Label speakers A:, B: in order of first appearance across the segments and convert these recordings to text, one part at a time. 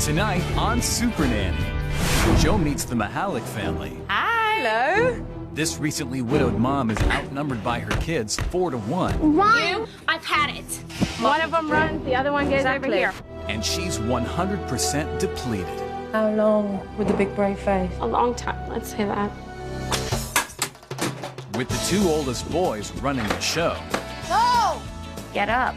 A: Tonight on Supernanny, Joe meets the Mahalik family.
B: Hello.
A: This recently widowed mom is outnumbered by her kids 4-1.
C: Run! I've had it. One of them runs, the other one goes over here.
A: And she's 100% depleted.
B: How long with the big brave face?
C: A long time, let's say that.
A: With the two oldest boys running the show.
D: No!
C: Get up.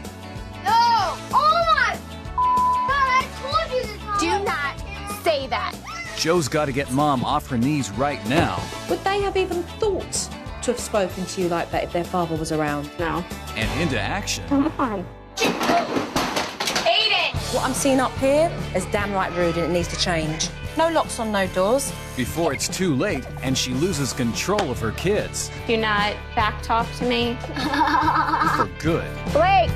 D: No! Oh my God, I told you this.
C: Do not say that.
A: Joe's got to get mom off her knees right now.
B: Would they have even thought to have spoken to you like that if their father was around?
C: No.
A: And into action.
C: Come on.
D: Aiden!
B: What I'm seeing up here is downright rude and it needs to change. No locks on no doors.
A: Before it's too late and she loses control of her kids.
C: Do not back talk to me.
A: For good.
C: Blake!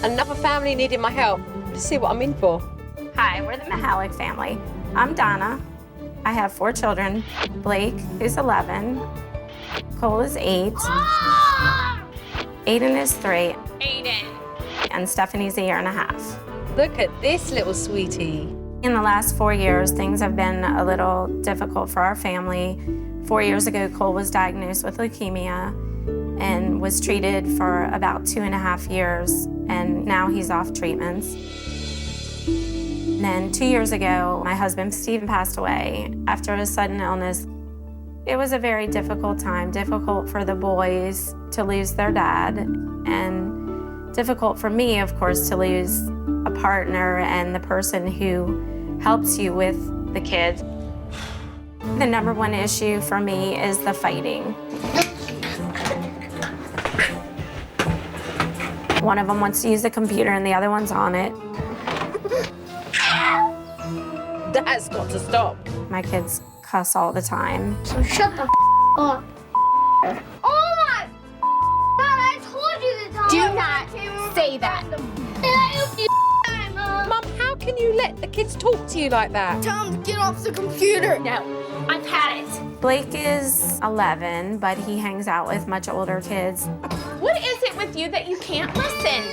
B: Another family needed my help. Let's see what I'm in for.
C: Hi, we're the Mahalik family. I'm Donna. I have 4 children. Blake, who's 11. Cole is 8. Aiden is 3. Aiden. And Stephanie's 1.5 years.
B: Look at this little sweetie.
C: In the last 4 years, things have been a little difficult for our family. 4 years ago, Cole was diagnosed with leukemia and was treated for about 2.5 years, and now he's off treatments. And then 2 years ago, my husband, Steve, passed away after a sudden illness. It was a very difficult time, difficult for the boys to lose their dad, and difficult for me, of course, to lose a partner and the person who helps you with the kids. The number one issue for me is the fighting. One of them wants to use the computer and the other one's on it.
B: That's got to stop.
C: My kids cuss all the time.
D: So shut the up. Oh my God, I told you this.
C: Do not say that.
B: Mum, how can you let the kids talk to you like that?
D: Tell him to get off the computer.
C: No, I've had it. Blake is 11, but he hangs out with much older kids. What is it with you that you can't listen?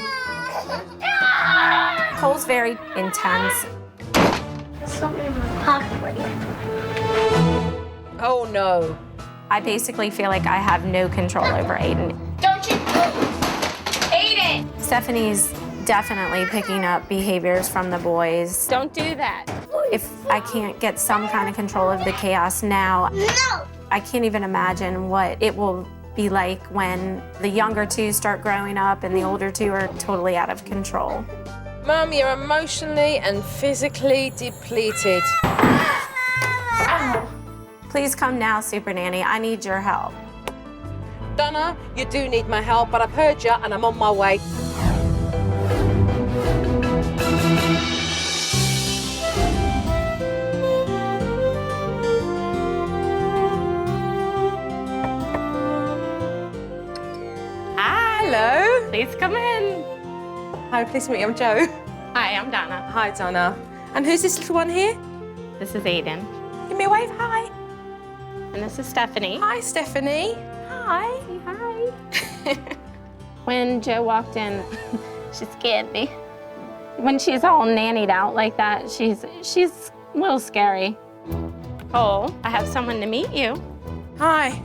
C: Cole's very intense.
D: Something in my pocket right here.
B: Oh no.
C: I basically feel like I have no control over Aiden.
D: Don't you? Aiden!
C: Stephanie's definitely picking up behaviors from the boys. Don't do that. If I can't get some kind of control of the chaos now,
D: No!
C: I can't even imagine what it will be like when the younger two start growing up and the older two are totally out of control.
B: Mum, you're emotionally and physically depleted.
C: Please come now, Supernanny. I need your help.
B: Donna, you do need my help, but I've heard you and I'm on my way. Hello.
C: Please come in.
B: Hi, pleased to meet you. I'm Joe.
C: Hi, I'm Donna.
B: Hi, Donna. And who's this little one here?
C: This is Aiden.
B: Give me a wave. Hi.
C: And this is Stephanie.
B: Hi, Stephanie. Hi.
C: Say hi. When Joe walked in, she scared me. When she's all nannied out like that, she's a little scary. Cole, I have someone to meet you.
B: Hi.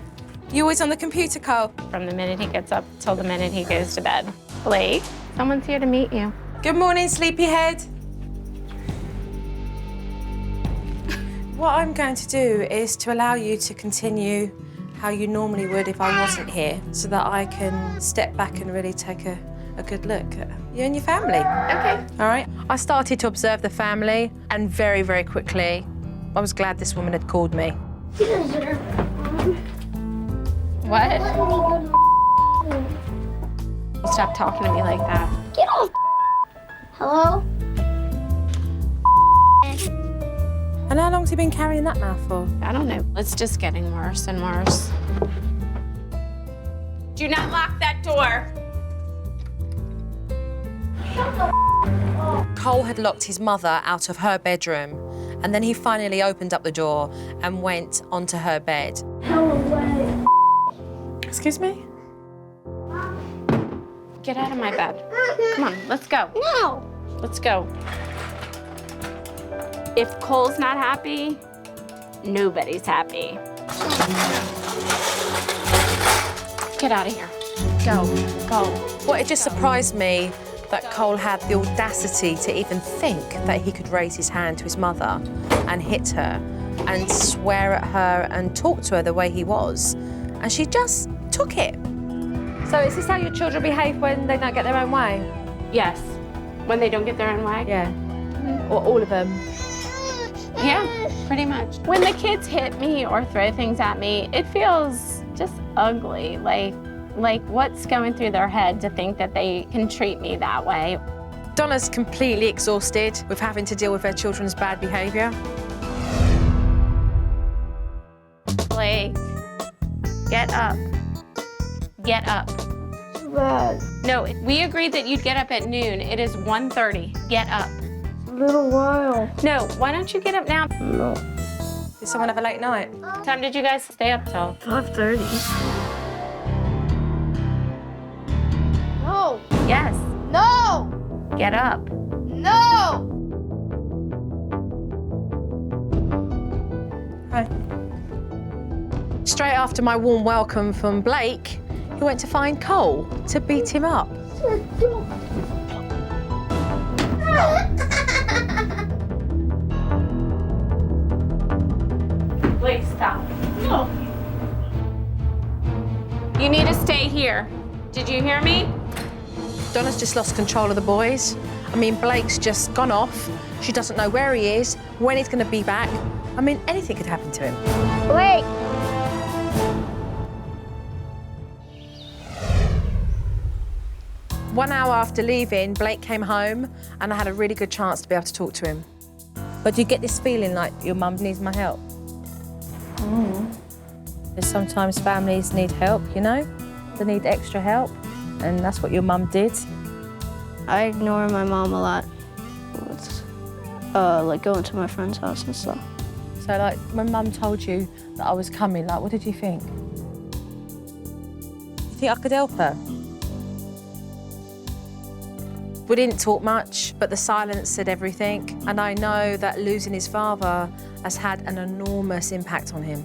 B: You always on the computer, Cole?
C: From the minute he gets up till the minute he goes to bed. Blake, someone's here to meet you.
B: Good morning, sleepyhead. What I'm going to do is to allow you to continue how you normally would if I wasn't here, so that I can step back and really take a good look at you and your family.
C: Okay.
B: All right? I started to observe the family, and very, very quickly, I was glad this woman had called me.
C: What? Stop talking to me like that.
D: Get off. Hello?
B: And how long's he been carrying that mouth for?
C: I don't know. It's just getting worse and worse. Do not lock that door.
B: Cole had locked his mother out of her bedroom, and then he finally opened up the door and went onto her bed.
D: Hell away.
B: Excuse me?
C: Get out of my bed. Come on, let's go.
D: No.
C: Let's go. If Cole's not happy, nobody's happy. Get out of here. Go, go.
B: Well, it just surprised me that Cole had the audacity to even think that he could raise his hand to his mother and hit her and swear at her and talk to her the way he was. And she just took it. So is this how your children behave when they don't get their own way?
C: Yes, when they don't get their own way.
B: Yeah. Or all of them?
C: Yeah, pretty much. When the kids hit me or throw things at me, it feels just ugly. Like what's going through their head to think that they can treat me that way.
B: Donna's completely exhausted with having to deal with her children's bad behaviour.
C: Blake, get up. Get up.
D: Bad.
C: No, we agreed that you'd get up at noon. It is 1:30. Get up.
D: A little while.
C: No, why don't you get up now?
D: No.
B: Did someone have a late night?
C: What time did you guys stay up till?
D: 5:30. No.
C: Yes,
D: No.
C: get up.
D: No.
B: Hi. Straight after my warm welcome from Blake, he went to find Cole to beat him up.
C: Blake, stop.
D: No.
C: You need to stay here. Did you hear me?
B: Donna's just lost control of the boys. I mean, Blake's just gone off. She doesn't know where he is, when he's going to be back. I mean, anything could happen to him.
D: Wait.
B: One hour after leaving, Blake came home and I had a really good chance to be able to talk to him. But do you get this feeling like your mum needs my help? Because sometimes families need help, you know? They need extra help, and that's what your mum did.
E: I ignore my mom a lot. Like going to my friend's house and stuff.
B: So, like, when mum told you that I was coming, like, what did you think? You think I could help her? We didn't talk much, but the silence said everything. And I know that losing his father has had an enormous impact on him.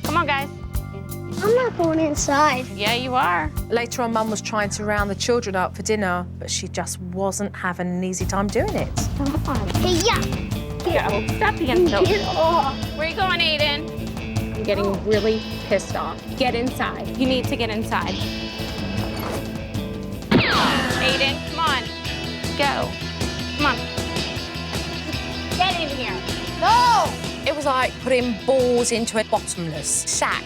C: Come on, guys.
D: I'm not going inside.
C: Yeah, you are.
B: Later on, Mum was trying to round the children up for dinner, but she just wasn't having an easy time doing it.
C: Come on.
D: Hey, yeah.
C: Go. Stop being so.
D: Get off.
C: Where are you going, Aiden? I'm getting really pissed off. Get inside. You need to get inside. Aiden, come on. Go. Come on. Get in here.
D: No.
B: It was like putting balls into a bottomless sack,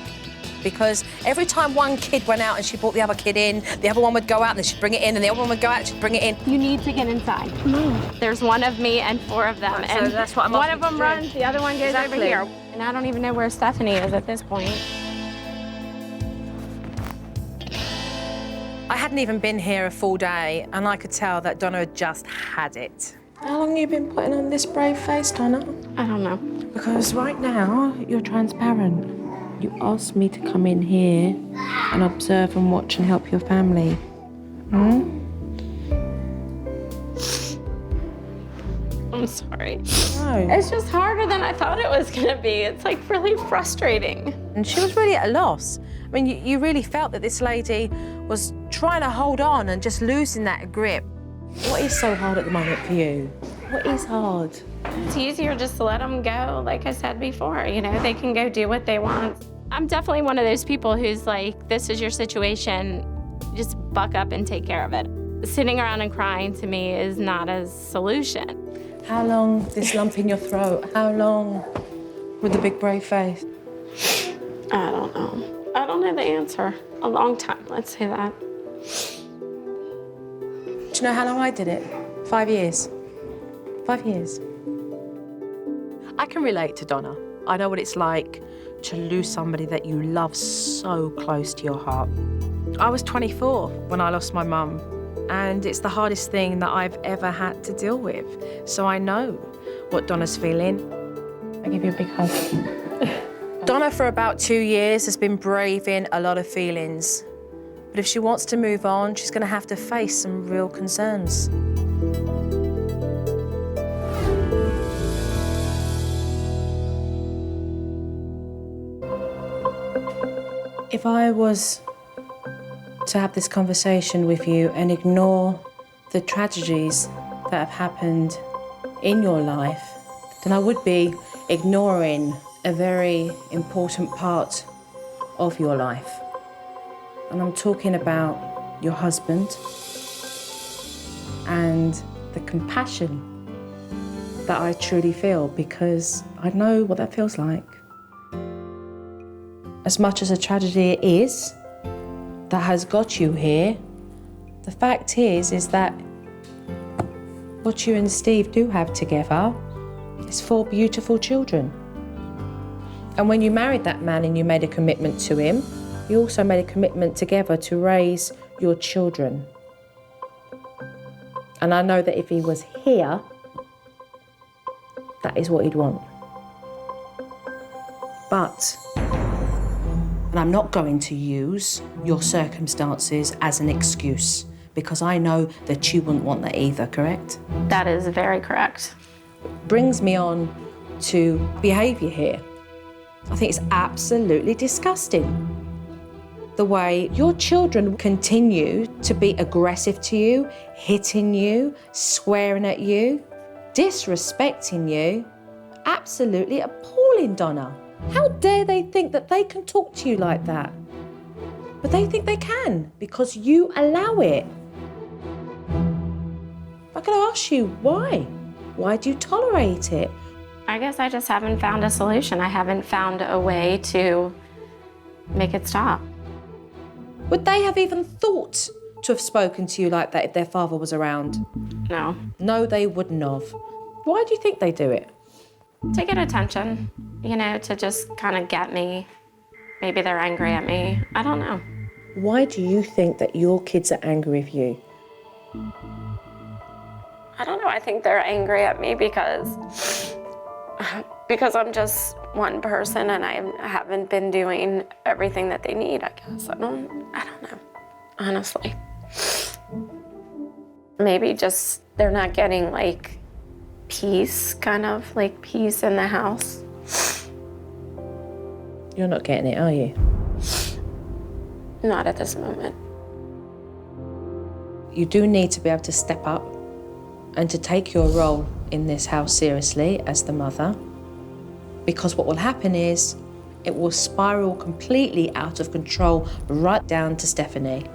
B: because every time one kid went out and she brought the other kid in, the other one would go out and then she'd bring it in, and the other one would go out and she'd bring it in.
C: You need to get inside. There's one of me and four of them.
B: Right, so
C: and
B: that's what I'm
C: one
B: asking
C: of them
B: you to do.
C: runs, the other one goes
B: Exactly.
C: over here. And I don't even know where Stephanie is at this point.
B: I hadn't even been here a full day, and I could tell that Donna had just had it. How long have you been putting on this brave face, Donna?
C: I don't know.
F: Because right now, you're transparent. You asked me to come in here and observe and watch and help your family.
C: I'm sorry.
F: No.
C: It's just harder than I thought it was gonna be. It's like really frustrating.
B: And she was really at a loss. I mean, you really felt that this lady was trying to hold on and just losing that grip.
F: What is so hard at the moment for you? What is hard?
C: It's easier just to let them go, like I said before. You know, they can go do what they want. I'm definitely one of those people who's like, this is your situation, just buck up and take care of it. Sitting around and crying to me is not a solution.
F: How long this lump in your throat? How long with the big brave face?
C: I don't know. I don't know the answer. A long time, let's say that.
F: Do you know how long I did it?
B: 5 years. 5 years.
F: I can relate to Donna. I know what it's like to lose somebody that you love so close to your heart. I was 24 when I lost my mum, and it's the hardest thing that I've ever had to deal with. So I know what Donna's feeling.
B: I give you a big hug. Donna, for about 2 years, has been braving a lot of feelings. But if she wants to move on, she's going to have to face some real concerns. If I was to have this conversation with you and ignore the tragedies that have happened in your life, then I would be ignoring a very important part of your life. And I'm talking about your husband and the compassion that I truly feel, because I know what that feels like. As much as a tragedy it is that has got you here, the fact is that what you and Steve do have together is 4 beautiful children. And when you married that man and you made a commitment to him, you also made a commitment together to raise your children. And I know that if he was here, that is what he'd want. But, and I'm not going to use your circumstances as an excuse, because I know that you wouldn't want that either, correct?
C: That is very correct.
B: Brings me on to behaviour here. I think it's absolutely disgusting. The way your children continue to be aggressive to you, hitting you, swearing at you, disrespecting you. Absolutely appalling, Donna. How dare they think that they can talk to you like that? But they think they can because you allow it. I'm going to ask you why. Why do you tolerate it?
C: I guess I just haven't found a solution. I haven't found a way to make it stop.
B: Would they have even thought to have spoken to you like that if their father was around?
C: No.
B: No, they wouldn't have. Why do you think they do it?
C: To get attention, to just kind of get me. Maybe they're angry at me. I don't know.
B: Why do you think that your kids are angry with you?
C: I don't know. I think they're angry at me because I'm just one person and I haven't been doing everything that they need, I guess. I don't know, honestly. Maybe just they're not getting peace, kind of peace in the house.
B: You're not getting it, are you?
C: Not at this moment.
B: You do need to be able to step up and to take your role in this house seriously as the mother, because what will happen is it will spiral completely out of control right down to Stephanie.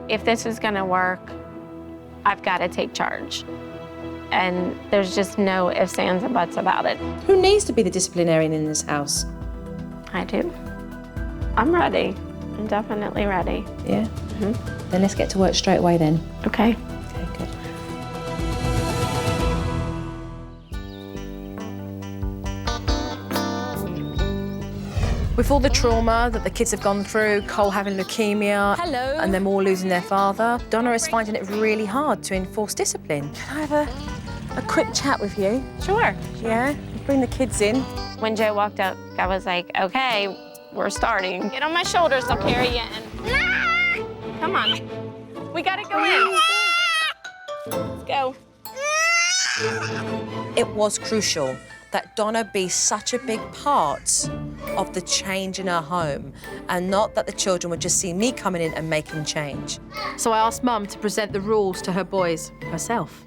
C: If this is gonna work, I've gotta take charge. And there's just no ifs, ands, and buts about it.
B: Who needs to be the disciplinarian in this house?
C: I do. I'm ready. I'm definitely ready.
B: Yeah? Mm-hmm. Then let's get to work straight away then.
C: Okay.
B: Okay, good. With all the trauma that the kids have gone through, Cole having leukemia, and them all losing their father, Donna is finding it really hard to enforce discipline. Can I have a quick chat with you?
C: Sure.
B: Yeah? Bring the kids in.
C: When Joe walked up, I was like, okay, we're starting. Get on my shoulders, I'll carry you in. Come on. We gotta go in. Let's go.
B: It was crucial that Donna be such a big part of the change in her home, and not that the children would just see me coming in and making change.
F: So I asked Mum to present the rules to her boys herself.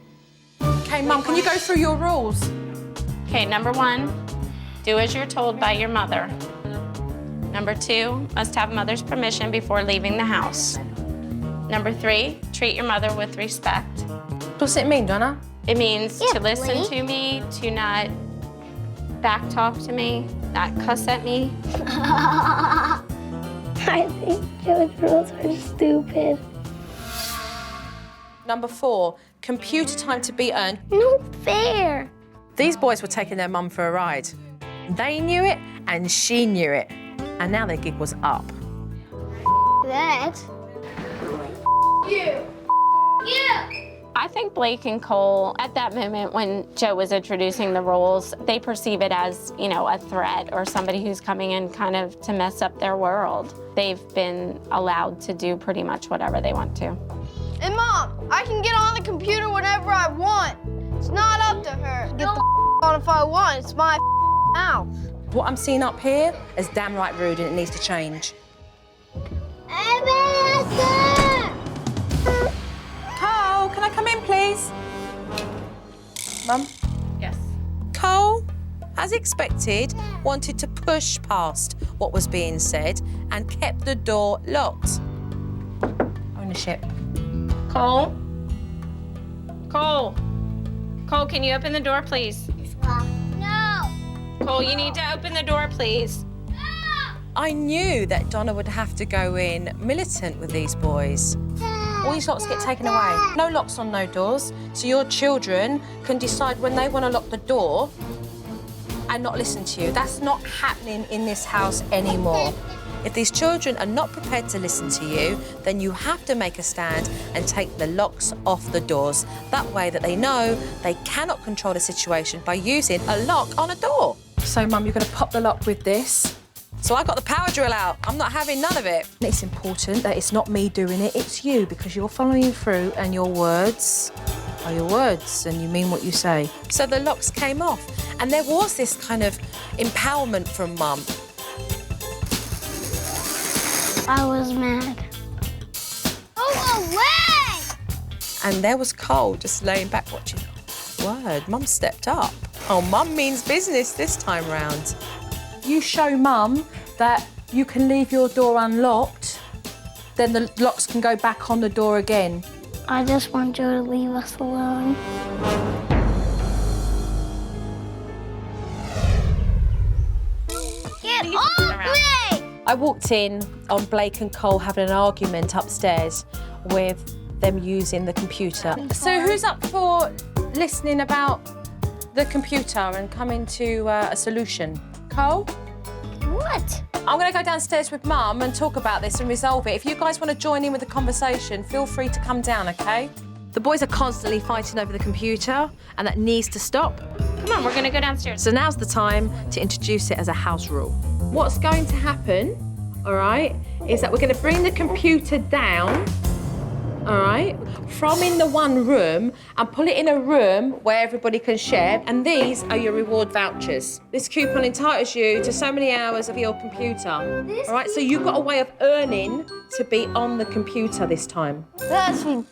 B: Okay, Mum, can you go through your rules?
C: Okay, number 1, do as you're told by your mother. Number 2, must have mother's permission before leaving the house. Number 3, treat your mother with respect.
B: What does it mean, Donna?
C: It means to listen to me, to not back talk to me, not cuss at me.
D: I think Joe's rules are stupid.
B: Number 4, computer time to be earned.
D: No fair.
F: These boys were taking their mum for a ride. They knew it and she knew it. And now their gig was up.
D: That. You.
C: I think Blake and Cole, at that moment when Joe was introducing the rules, they perceive it as, you know, a threat or somebody who's coming in kind of to mess up their world. They've been allowed to do pretty much whatever they want to.
G: And Mom, I can get on the computer whenever I want. It's not up to her. Get the on if I want. It's my house.
B: What I'm seeing up here is damn right rude and it needs to change. Cole, can I come in, please? Mum?
C: Yes.
B: Cole, as expected, wanted to push past what was being said and kept the door locked. Ownership.
C: Cole? Cole? Cole, can you open the door, please?
D: No.
C: Cole, you need to open the door, please.
B: I knew that Donna would have to go in militant with these boys. All these locks get taken away. No locks on no doors. So your children can decide when they want to lock the door and not listen to you. That's not happening in this house anymore. If these children are not prepared to listen to you, then you have to make a stand and take the locks off the doors. That way that they know they cannot control the situation by using a lock on a door. So, Mum, you're going to pop the lock with this. So I got the power drill out. I'm not having none of it. It's important that it's not me doing it, it's you, because you're following through and your words are your words and you mean what you say. So the locks came off and there was this kind of empowerment from Mum.
D: I was mad. Go away!
B: And there was Cole just laying back watching. Word, Mum stepped up. Oh, Mum means business this time round. You show Mum that you can leave your door unlocked, then the locks can go back on the door again.
D: I just want Joe to leave us alone. Get off me!
B: I walked in on Blake and Cole having an argument upstairs with them using the computer. So who's up for listening about the computer and coming to a solution? Cole?
D: What?
B: I'm going to go downstairs with Mum and talk about this and resolve it. If you guys want to join in with the conversation, feel free to come down, OK? The boys are constantly fighting over the computer and that needs to stop.
C: Come on, we're gonna go downstairs.
B: So now's the time to introduce it as a house rule. What's going to happen, all right, is that we're going to bring the computer down, all right, from in the one room and put it in a room where everybody can share. And these are your reward vouchers. This coupon entitles you to so many hours of your computer, all right? So you've got a way of earning to be on the computer this time.
G: That's me.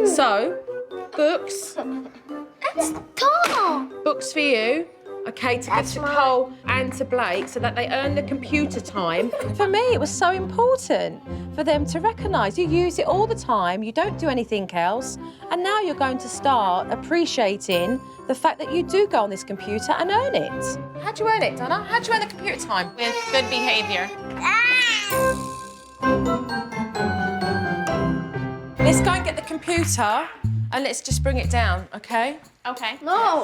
B: So, books.
D: That's Tom.
B: Books for you, okay, to give to Cole and to Blake so that they earn the computer time. For me, it was so important for them to recognise you use it all the time, you don't do anything else, and now you're going to start appreciating the fact that you do go on this computer and earn it. How'd you earn it, Donna? How'd you earn the computer time?
C: With good behavior.
B: Let's go and get the computer and let's just bring it down, okay?
C: Okay.
G: No.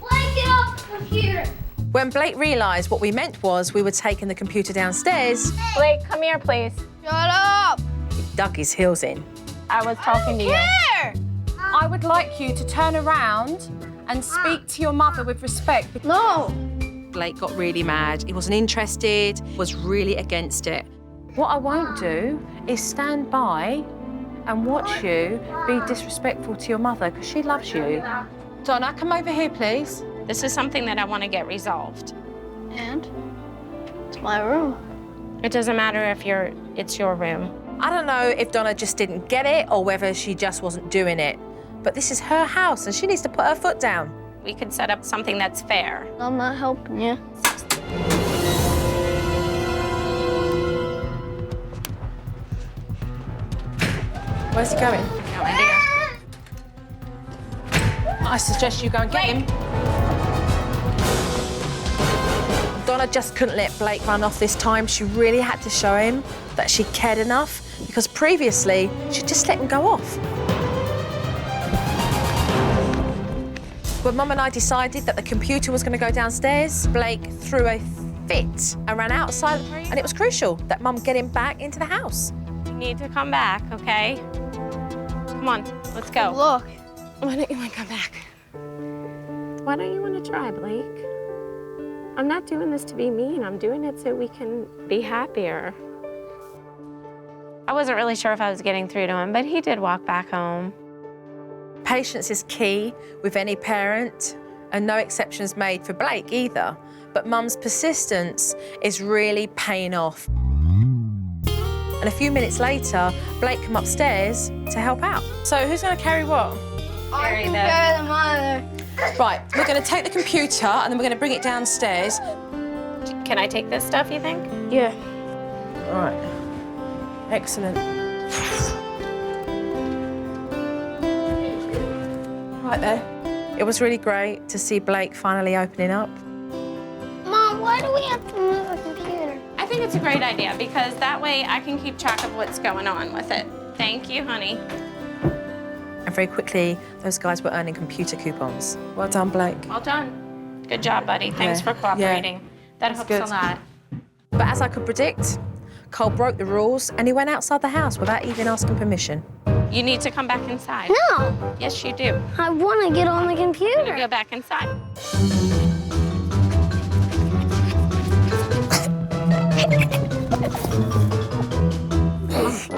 D: Blake, get off the computer.
B: When Blake realised what we meant was we were taking the computer downstairs,
C: Blake, come here, please.
G: Shut up.
B: he dug his heels in.
C: I was talking to you.
G: Here.
B: I would like you to turn around and speak to your mother with respect.
G: No.
B: Blake got really mad. He wasn't interested, was really against it. What I won't do is stand by and watch you be disrespectful to your mother because she loves you. Donna, come over here, please.
C: This is something that I want to get resolved.
G: And it's my room.
C: It doesn't matter if it's your room.
B: I don't know if Donna just didn't get it or whether she just wasn't doing it, but this is her house and she needs to put her foot down.
C: We could set up something that's fair.
G: I'm not helping you.
B: Where's he going?
C: No idea.
B: I suggest you go and get him. Donna just couldn't let Blake run off this time. She really had to show him that she cared enough, because previously she'd just let him go off. When Mum and I decided that the computer was going to go downstairs, Blake threw a fit and ran outside, and it was crucial that Mum get him back into the house.
C: You need to come back, okay? Come on, let's go.
G: Look.
C: Why don't you want to come back? Why don't you want to try, Blake? I'm not doing this to be mean. I'm doing it so we can be happier. I wasn't really sure if I was getting through to him, but he did walk back home.
B: Patience is key with any parent, and no exceptions made for Blake either. But Mum's persistence is really paying off. And a few minutes later, Blake came upstairs to help out. So who's going to carry what?
G: I can carry the mother.
B: Right, we're going to take the computer and then we're going to bring it downstairs.
C: Can I take this stuff, you think?
G: Yeah.
B: All right. Excellent. Right there. It was really great to see Blake finally opening up.
D: Mom, why do we have to move the computer?
C: I think it's a great idea because that way I can keep track of what's going on with it. Thank you, honey.
B: And very quickly, those guys were earning computer coupons. Well done, Blake.
C: Well done. Good job, buddy. Thanks for cooperating. That helps
B: good.
C: a lot.
B: But as I could predict, Cole broke the rules and he went outside the house without even asking permission.
C: You need to come back inside.
D: No,
C: Yes, you do.
D: I want to get on the
C: You
D: computer.
C: go back inside.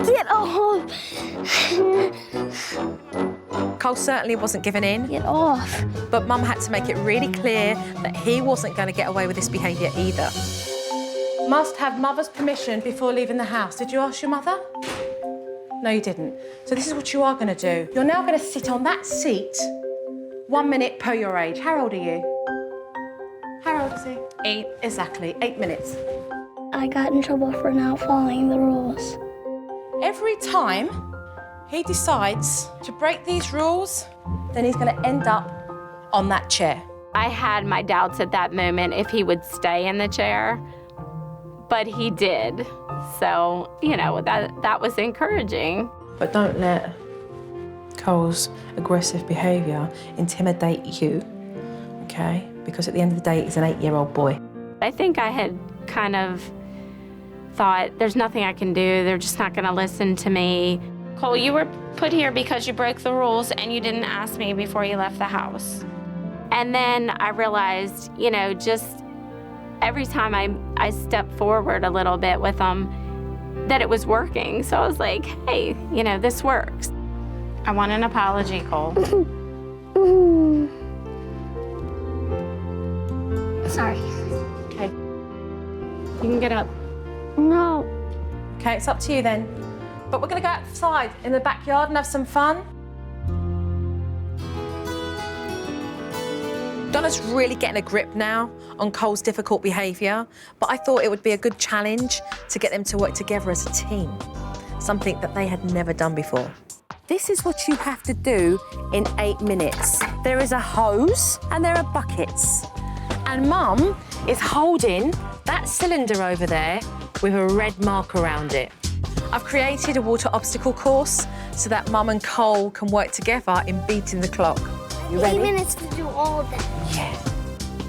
D: Get off.
B: Cole certainly wasn't giving in,
D: Get off.
B: but Mum had to make it really clear that he wasn't going to get away with this behaviour either. Must have mother's permission before leaving the house. Did you ask your mother? No, you didn't. So this is what you are going to do. You're now going to sit on that seat 1 minute per your age. How old are you? How old is he?
C: 8.
B: Exactly, 8 minutes.
D: I got in trouble for not following the rules.
B: Every time he decides to break these rules, then he's going to end up on that chair.
C: I had my doubts at that moment if he would stay in the chair, but he did. So, you know, that was encouraging.
B: But don't let Cole's aggressive behaviour intimidate you, okay? Because at the end of the day, he's an 8-year-old boy.
C: I think I had kind of thought, there's nothing I can do. They're just not going to listen to me. Cole, you were put here because you broke the rules and you didn't ask me before you left the house. And then I realized, you know, just every time I stepped forward a little bit with them, that it was working. So I was like, hey, you know, this works. I want an apology, Cole.
D: Sorry.
C: Okay. You can get up.
D: No.
B: Okay, it's up to you then. But we're going to go outside in the backyard and have some fun. Donna's really getting a grip now on Cole's difficult behaviour, but I thought it would be a good challenge to get them to work together as a team, something that they had never done before. This is what you have to do in 8 minutes. There is a hose and there are buckets. And Mum is holding that cylinder over there with a red mark around it. I've created a water obstacle course so that Mum and Cole can work together in beating the clock. You ready?
D: 8 minutes to do all of that.
B: Yeah.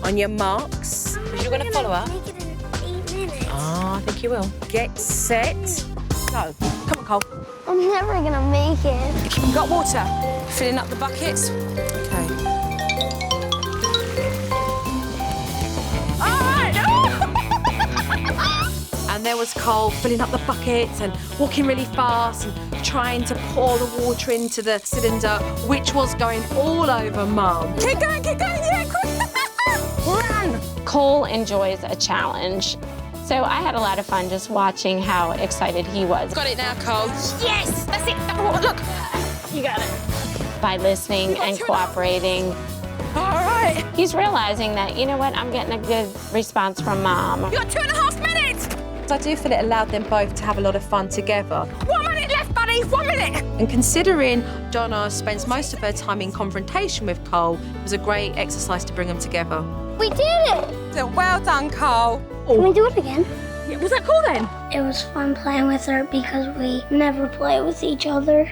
B: On your marks, because you're going to follow her.
D: Make it in 8 minutes.
B: Oh, I think you will. Get set, go. Come on, Cole.
D: I'm never gonna make it.
B: You got water? Filling up the buckets? Okay. All right. And there was Cole filling up the buckets and walking really fast and trying to pour the water into the cylinder, which was going all over Mum. Keep going, yeah, quick. Run!
C: Cole enjoys a challenge. So I had a lot of fun just watching how excited he was.
B: Got it now, Cole.
C: Yes, that's it. Oh, look, you got it. By listening and cooperating,
B: All right.
C: he's realizing that, you know what, I'm getting a good response from Mom.
B: You got 2.5 minutes. I do feel it allowed them both to have a lot of fun together. 1 minute left, buddy, 1 minute. And considering Donna spends most of her time in confrontation with Cole, it was a great exercise to bring them together.
D: We did it.
B: So well done, Cole.
D: Can we do it again?
F: Yeah, was that cool then?
D: It was fun playing with her because we never play with each other.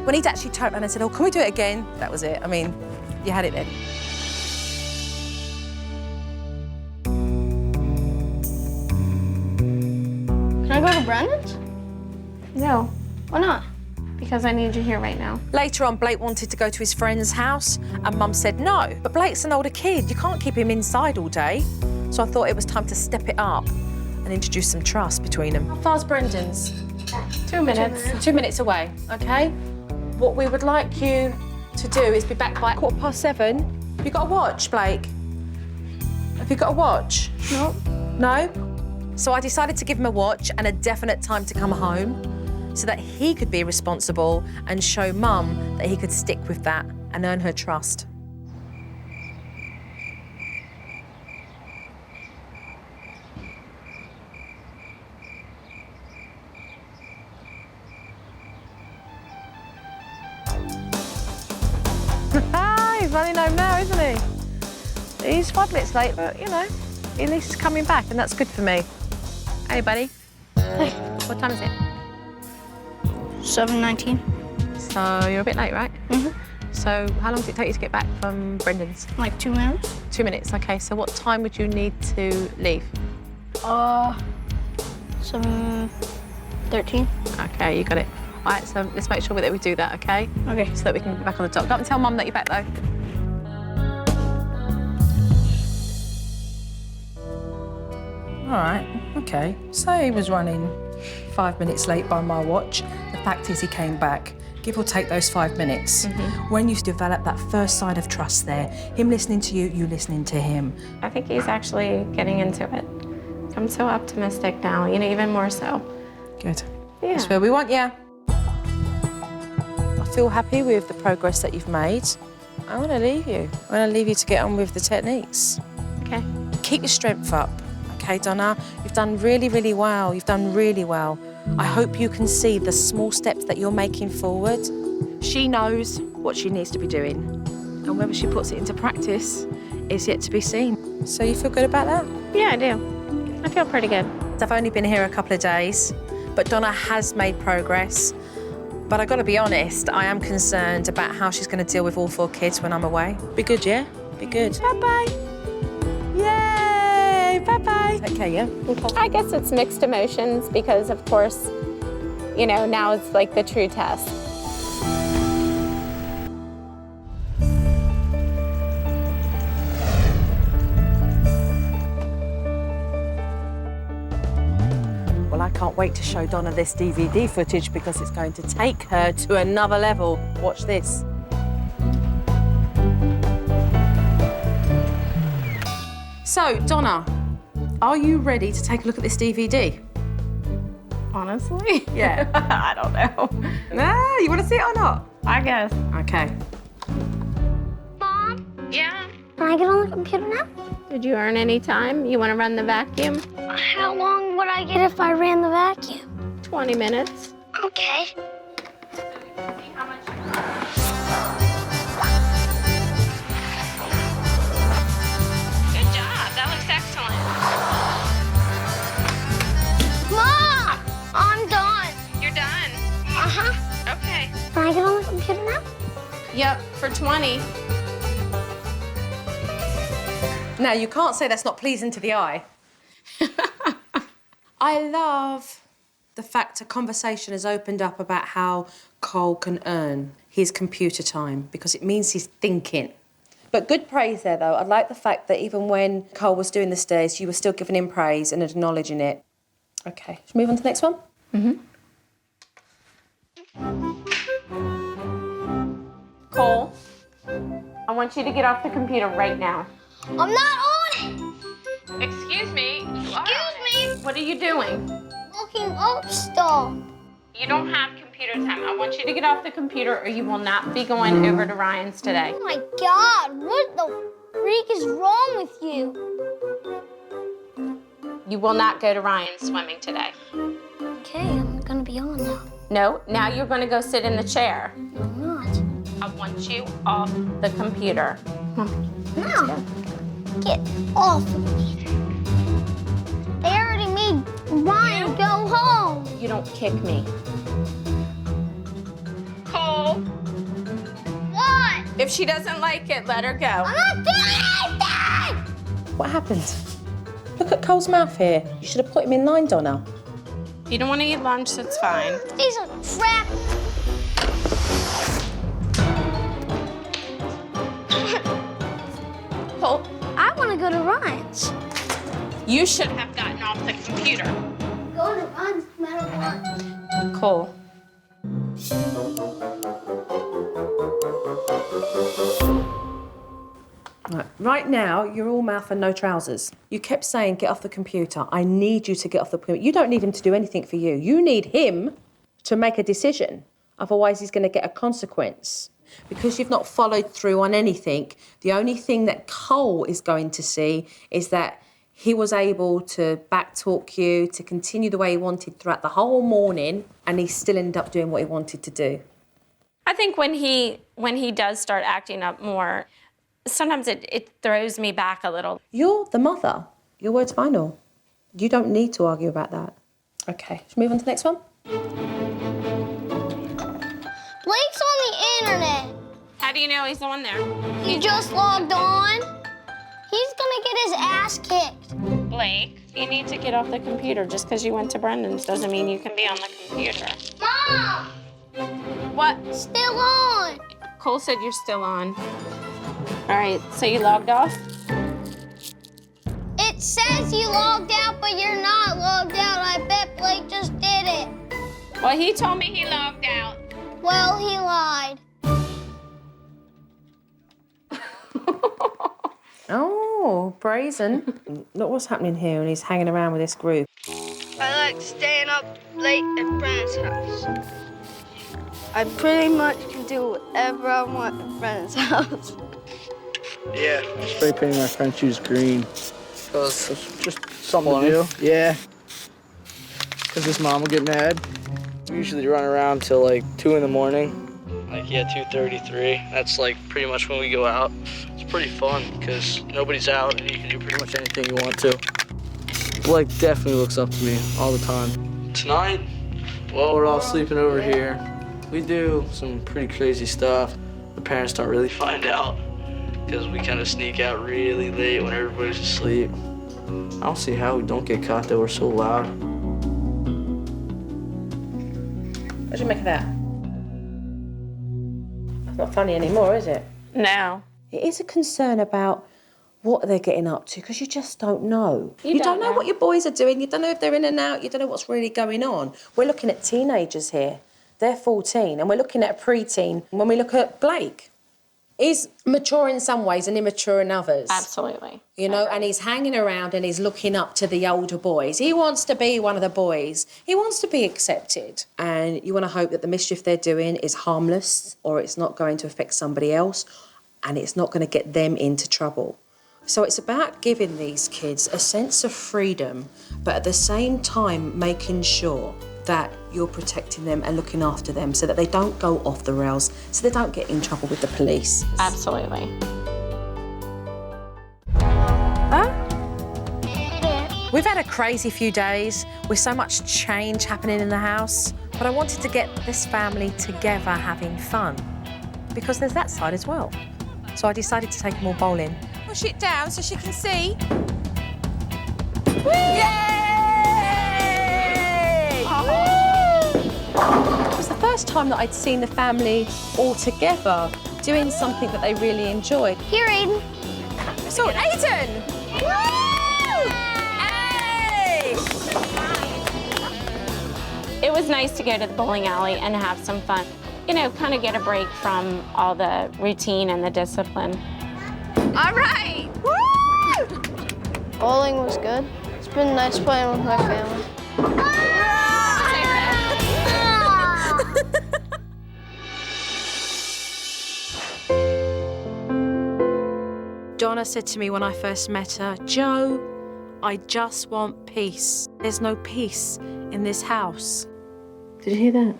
B: When he'd actually turned around and said, oh, can we do it again? That was it. I mean, you had it then.
G: Can I go to Brandon's?
C: No,
G: Why not?
C: because I need you here right now.
B: Later on, Blake wanted to go to his friend's house, and Mum said no. But Blake's an older kid. You can't keep him inside all day. So I thought it was time to step it up and introduce some trust between them. How far's Brendan's?
C: 2 minutes.
B: 2 minutes away, OK? What we would like you to do is be back by 7:15. Have you got a watch, Blake? Have you got a watch?
C: No.
B: No? So I decided to give him a watch and a definite time to come home so that he could be responsible and show Mum that he could stick with that and earn her trust. He's running home now, isn't he? He's 5 minutes late, but, you know, at least he's coming back, and that's good for me. Hey, buddy. Hey, what time is it?
E: 7:19.
B: So you're a bit late, right?
E: Mm-hmm.
B: So how long does it take you to get back from Brendan's?
E: Like 2 minutes.
B: 2 minutes, OK. So what time would you need to leave?
E: 7:13.
B: OK, you got it. All right, so let's make sure that we do that, OK?
E: Okay.
B: So that we can be back on the dot. Go up and tell Mum that you're back, though. All right, OK. So he was running 5 minutes late by my watch. The fact is he came back. Give or take those 5 minutes. When you develop that first sign of trust there, him listening to you, you listening to him.
C: I think he's actually getting into it. I'm so optimistic now, you know, even more so.
B: Good.
C: Yeah.
B: That's where we want you. I feel happy with the progress that you've made. I want to leave you. I want to leave you to get on with the techniques.
C: Okay.
B: Keep your strength up, OK, Donna? You've done really, really well. You've done really well. I hope you can see the small steps that you're making forward. She knows what she needs to be doing, and whether she puts it into practice is yet to be seen. So you feel good about that?
C: Yeah, I do. I feel pretty good.
B: I've only been here a couple of days, but Donna has made progress. But I've got to be honest, I am concerned about how she's going to deal with all 4 kids when I'm away. Be good, yeah? Be good. Bye-bye. Yay! Bye-bye. Okay, yeah?
C: Okay. I guess it's mixed emotions because, of course, you know, now it's like the true test.
B: Well, I can't wait to show Donna this DVD footage because it's going to take her to another level. Watch this. So, Donna, are you ready to take a look at this DVD?
C: Honestly?
B: Yeah.
C: I don't know.
B: No, you want to see it or not?
C: I guess.
B: Okay.
D: Mom,
C: Yeah.
D: can I get on the computer now?
C: Did you earn any time? You want to run the vacuum?
D: How long would I get if I ran the vacuum?
C: 20 minutes.
D: Okay.
C: Good job. That looks excellent.
D: Mom, I'm done.
C: You're done.
D: Uh-huh.
C: Okay.
D: Can I get on the computer now?
C: Yep, for 20.
B: Now, you can't say that's not pleasing to the eye. I love the fact a conversation has opened up about how Cole can earn his computer time because it means he's thinking. But good praise there, though. I like the fact that even when Cole was doing the stairs, you were still giving him praise and acknowledging it. OK, should we move on to the next one?
C: Cole, I want you to get off the computer right now.
D: I'm not on it.
C: Excuse me.
D: Excuse me.
C: What are you doing?
D: Looking up stuff.
C: You don't have computer time. I want you to get off the computer or you will not be going over to Ryan's today.
D: Oh my God, what the freak is wrong with you?
C: You will not go to Ryan's swimming today.
D: Okay, I'm gonna be on now.
C: No, now you're going to go sit in the chair.
D: I'm not.
C: I want you off the computer.
D: No. Get off of me. Ryan, go home.
C: You don't kick me. Cole,
D: What?
C: if she doesn't like it, let her go.
D: I'm not doing anything!
F: What happened? Look at Cole's mouth here. You should have put him in line, Donna.
C: If you don't want to eat lunch, that's fine.
D: These are crap.
C: Cole,
D: I want to go to Ryan's.
C: you should have gotten off the computer.
D: Go to Ryan's no matter what.
C: Cole.
F: Right now, you're all mouth and no trousers. You kept saying, get off the computer. I need you to get off the computer. You don't need him to do anything for you. You need him to make a decision. Otherwise, he's going to get a consequence. Because you've not followed through on anything, the only thing that Cole is going to see is that he was able to backtalk you, to continue the way he wanted throughout the whole morning, and he still ended up doing what he wanted to do.
C: I think when he does start acting up more, sometimes it throws me back a little.
F: You're the mother. Your word's final. You don't need to argue about that. Okay, should we move on to the next one?
D: Blake's on the internet.
C: How do you know he's on there?
D: He just logged on. He's gonna get his ass kicked.
C: Blake, you need to get off the computer. Just because you went to Brendan's doesn't mean you can be on the computer.
D: Mom!
C: What?
D: Still on.
C: Cole said you're still on. All right, so you logged off?
D: It says you logged out, but you're not logged out. I bet Blake just did it.
C: Well, he told me he logged out.
D: Well, he lied.
F: Oh, brazen. Look what's happening here, and he's hanging around with this group.
G: I like staying up late at Brandon's house. I pretty much can do whatever I want at Brandon's house.
H: Yeah, spray painting my French shoes green. Because it's just something to do. Yeah. Because his mom will get mad. We usually run around till like 2 in the morning. Like, yeah, 2:33. That's like pretty much when we go out. It's pretty fun because nobody's out and you can do pretty much anything you want to. Blake definitely looks up to me all the time. Tonight, while we're all sleeping over here, we do some pretty crazy stuff. The parents don't really find out because we kind of sneak out really late when everybody's asleep. I don't see how we don't get caught though, we're so loud.
F: What do you make of that? It's not funny anymore, is it?
C: No.
F: It is a concern about what they're getting up to because you just don't know.
C: You
F: don't
C: don't
F: know
C: know.
F: what your boys are doing. You don't know if they're in and out. You don't know what's really going on. We're looking at teenagers here. They're 14 and we're looking at a preteen when we look at Blake. He's mature in some ways and immature in others.
C: Absolutely.
F: You know, and he's hanging around and he's looking up to the older boys. He wants to be one of the boys. He wants to be accepted. And you want to hope that the mischief they're doing is harmless or it's not going to affect somebody else and it's not going to get them into trouble. So it's about giving these kids a sense of freedom, but at the same time making sure that you're protecting them and looking after them so that they don't go off the rails, so they don't get in trouble with the police.
C: Absolutely.
B: We've had a crazy few days with so much change happening in the house, but I wanted to get this family together having fun because there's that side as well. So I decided to take them all bowling. Push it down so she can see. Yay! It was the first time that I'd seen the family all together doing something that they really enjoyed.
D: Here, Aiden.
B: So, Aiden! Hey!
C: It was nice to go to the bowling alley and have some fun. You know, kind of get a break from all the routine and the discipline.
G: All right! Woo! Bowling was good. It's been nice playing with my family.
B: Donna said to me when I first met her, "Joe, I just want peace. There's no peace in this house."
F: Did you hear that?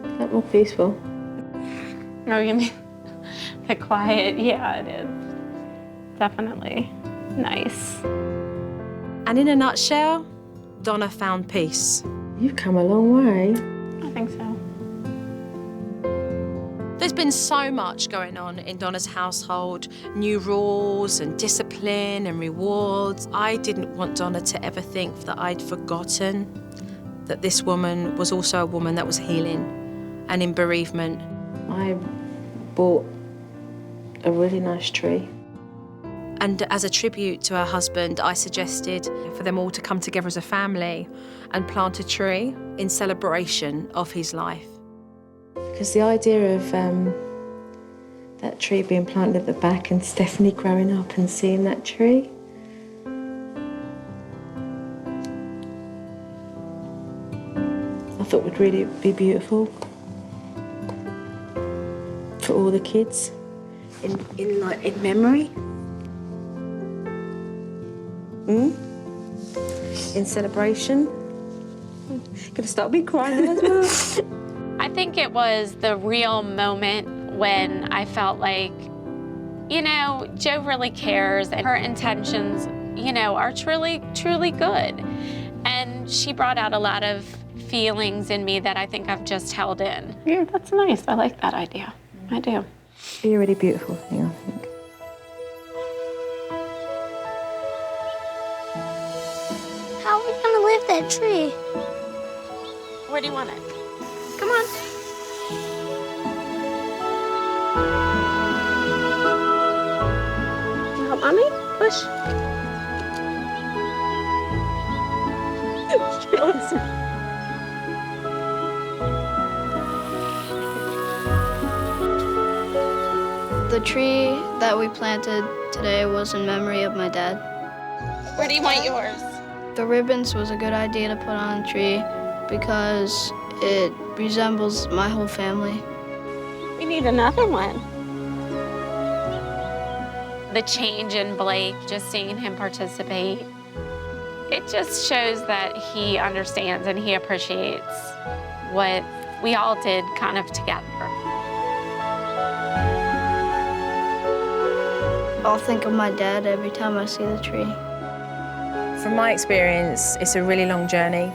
F: Is that more peaceful?
C: Oh, you mean The quiet, yeah, it is. Definitely nice.
F: And in a nutshell, Donna found peace. You've come a long way.
C: I think so.
F: There's been so much going on in Donna's household, new rules and discipline and rewards. I didn't want Donna to ever think that I'd forgotten that this woman was also a woman that was healing and in bereavement. I bought a really nice tree. And as a tribute to her husband, I suggested for them all to come together as a family and plant a tree in celebration of his life. Because the idea of that tree being planted at the back and Stephanie growing up and seeing that tree, I thought would really be beautiful for all the kids in memory. In celebration. Gonna start me crying as well.
C: I think it was the real moment when I felt like, you know, Jo really cares and her intentions, you know, are truly, truly good. And she brought out a lot of feelings in me that I think I've just held in. Yeah, that's nice. I like that idea. I do.
F: Be a really beautiful thing, I think.
D: How are we gonna leave that tree?
C: Where do you want it?
D: Come on.
C: Help Mommy? Push.
I: The tree that we planted today was in memory of my dad.
C: Where do you want yours?
I: The ribbons was a good idea to put on a tree because it resembles my whole family.
C: We need another one. The change in Blake, just seeing him participate, it just shows that he understands and he appreciates what we all did kind of together.
I: I'll think of my dad every time I see the tree.
F: From my experience, it's a really long journey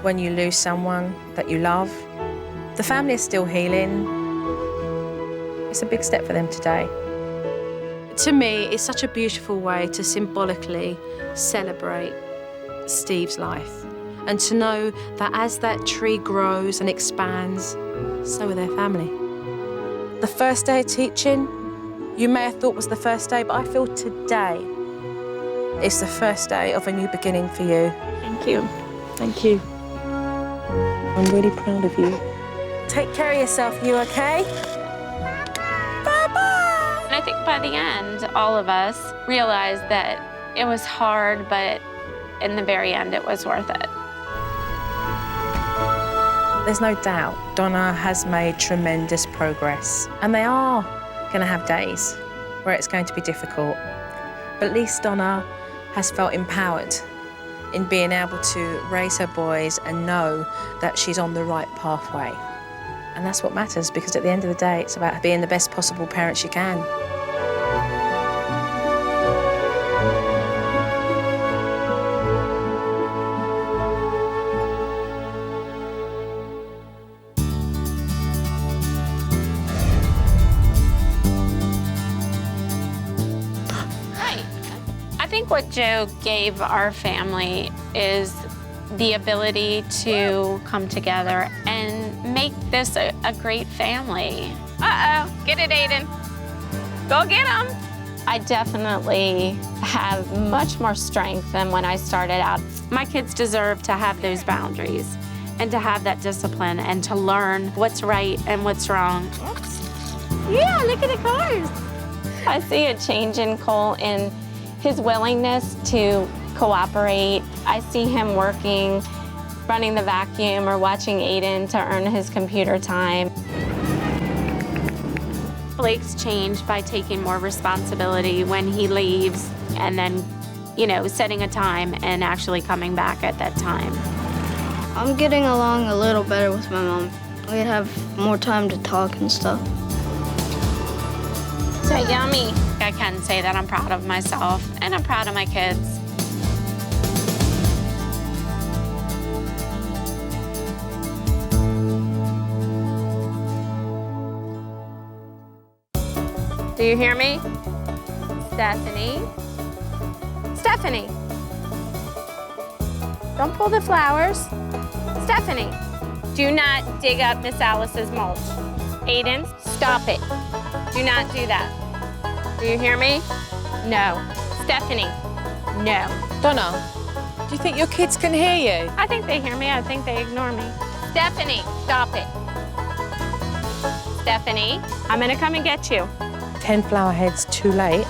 F: when you lose someone that you love. The family is still healing. It's a big step for them today. To me, it's such a beautiful way to symbolically celebrate Steve's life and to know that as that tree grows and expands, so are their family. The first day of teaching, you may have thought was the first day, but I feel today is the first day of a new beginning for you.
C: Thank you.
F: Thank you. I'm really proud of you. Take care of yourself, you okay? Bye-bye!
C: And I think by the end, all of us realized that it was hard, but in the very end, it was worth it.
F: There's no doubt Donna has made tremendous progress, and they are going to have days where it's going to be difficult. But at least Donna has felt empowered in being able to raise her boys and know that she's on the right pathway. And that's what matters, because at the end of the day, it's about being the best possible parent she can.
C: I think what Jo gave our family is the ability to come together and make this a great family. Uh-oh, get it, Aiden. Go get him. I definitely have much more strength than when I started out. My kids deserve to have those boundaries and to have that discipline and to learn what's right and what's wrong. Oops. Yeah, look at the cars. I see a change in Cole in his willingness to cooperate. I see him working, running the vacuum or watching Aiden to earn his computer time. Blake's changed by taking more responsibility when he leaves and then, you know, setting a time and actually coming back at that time.
I: I'm getting along a little better with my mom. We have more time to talk and stuff.
C: but yummy. I can say that I'm proud of myself and I'm proud of my kids. Do you hear me? Stephanie? Stephanie! Don't pull the flowers. Stephanie, do not dig up Miss Alice's mulch. Aiden, stop it. Do not do that. Do you hear me? No. Stephanie, no.
F: Donna, do you think your kids can hear you?
C: I think they hear me. I think they ignore me. Stephanie, stop it. Stephanie, I'm gonna come and get you.
F: 10 flower heads too late.